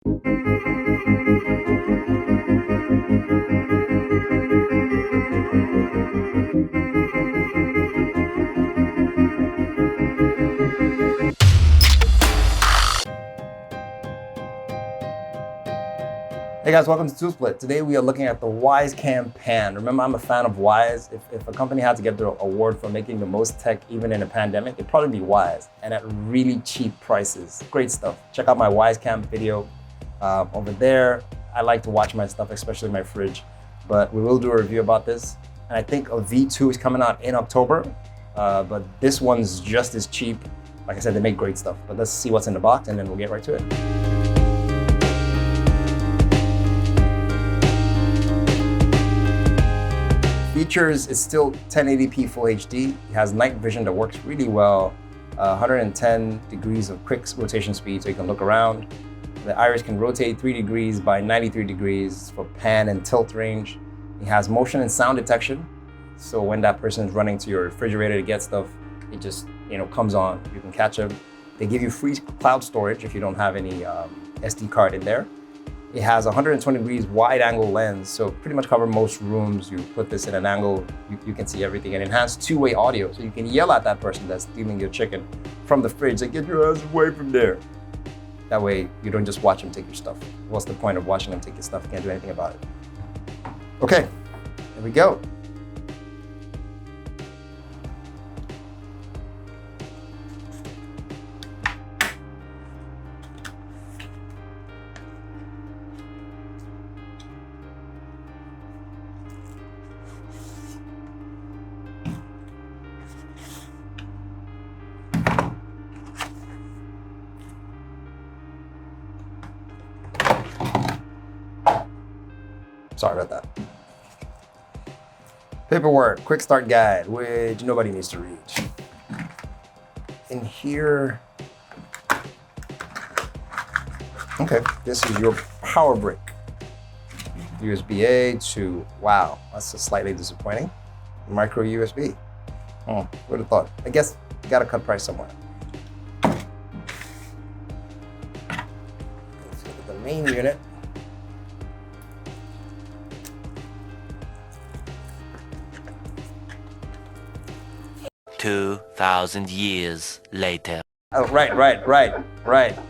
Hey guys, welcome to Tool Split. Today we are looking at the Wyze Cam Pan. Remember, I'm a fan of Wyze. If a company had to get the award for making the most tech even in a pandemic, it'd probably be Wyze, and at really cheap prices. Great stuff. Check out my Wyze Cam video over there. I like to watch my stuff, especially my fridge, but we will do a review about this. And I think a V2 is coming out in October, but this one's just as cheap. Like I said, they make great stuff, but let's see what's in the box and then we'll get right to it. Features is still 1080p Full HD. It has night vision that works really well. 110 degrees of quick rotation speed, so you can look around. The iris can rotate 3 degrees by 93 degrees for pan and tilt range. It has motion and sound detection, so when that person is running to your refrigerator to get stuff, it just comes on. You can catch them. They give you free cloud storage if you don't have any SD card in there. It has 120 degrees wide angle lens, so pretty much cover most rooms. You put this in an angle, you can see everything. And it has two-way audio, so you can yell at that person that's stealing your chicken from the fridge, like, get your ass away from there. That way, you don't just watch them take your stuff. What's the point of watching them take your stuff? You can't do anything about it. Okay, here we go. Sorry about that. Paperwork, quick start guide, which nobody needs to read. In here, okay, this is your power brick. USB-A to, wow, that's slightly disappointing. Micro USB. Oh, would have thought. I guess you gotta cut price somewhere. Let's look at the main unit. "2,000 years later." Oh, right. You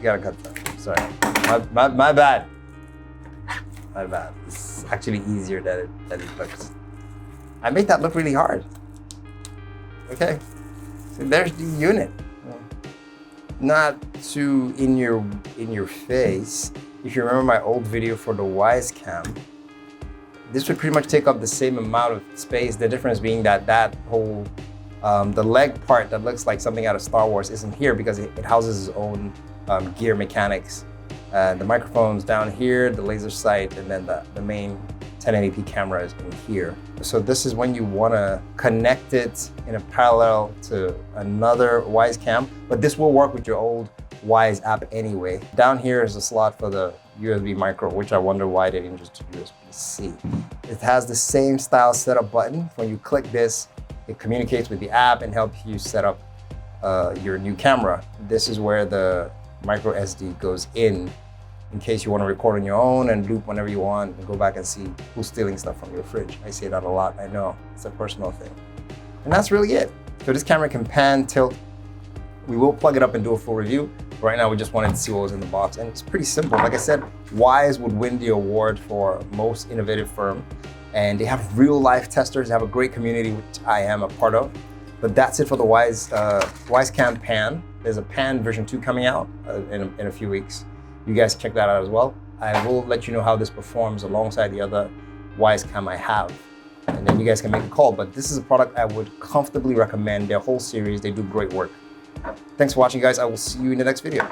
gotta cut that. Sorry, my bad. My bad. It's actually easier than it looks. I made that look really hard. Okay, so there's the unit. Not too in your face. If you remember my old video for the Wyze Cam, this would pretty much take up the same amount of space. The difference being that whole the leg part that looks like something out of Star Wars isn't here because it houses its own gear mechanics. The microphone's down here, the laser sight, and then the main 1080p camera is in here. So this is when you want to connect it in a parallel to another Wyze Cam, but this will work with your old Wyze app anyway. Down here is a slot for the USB micro, which I wonder why they didn't just do USB-C. It has the same style setup button. When you click this, it communicates with the app and helps you set up your new camera. This is where the micro SD goes in case you want to record on your own and loop whenever you want and go back and see who's stealing stuff from your fridge. I say that a lot, I know. It's a personal thing. And that's really it. So this camera can pan, tilt. We will plug it up and do a full review. Right now, we just wanted to see what was in the box. And it's pretty simple. Like I said, Wyze would win the award for most innovative firm. And they have real life testers. They have a great community, which I am a part of. But that's it for the Wyze Cam Pan. There's a Pan version 2 coming out in a few weeks. You guys check that out as well. I will let you know how this performs alongside the other Wyze Cam I have. And then you guys can make a call. But this is a product I would comfortably recommend. Their whole series, they do great work. Thanks for watching, guys. I will see you in the next video.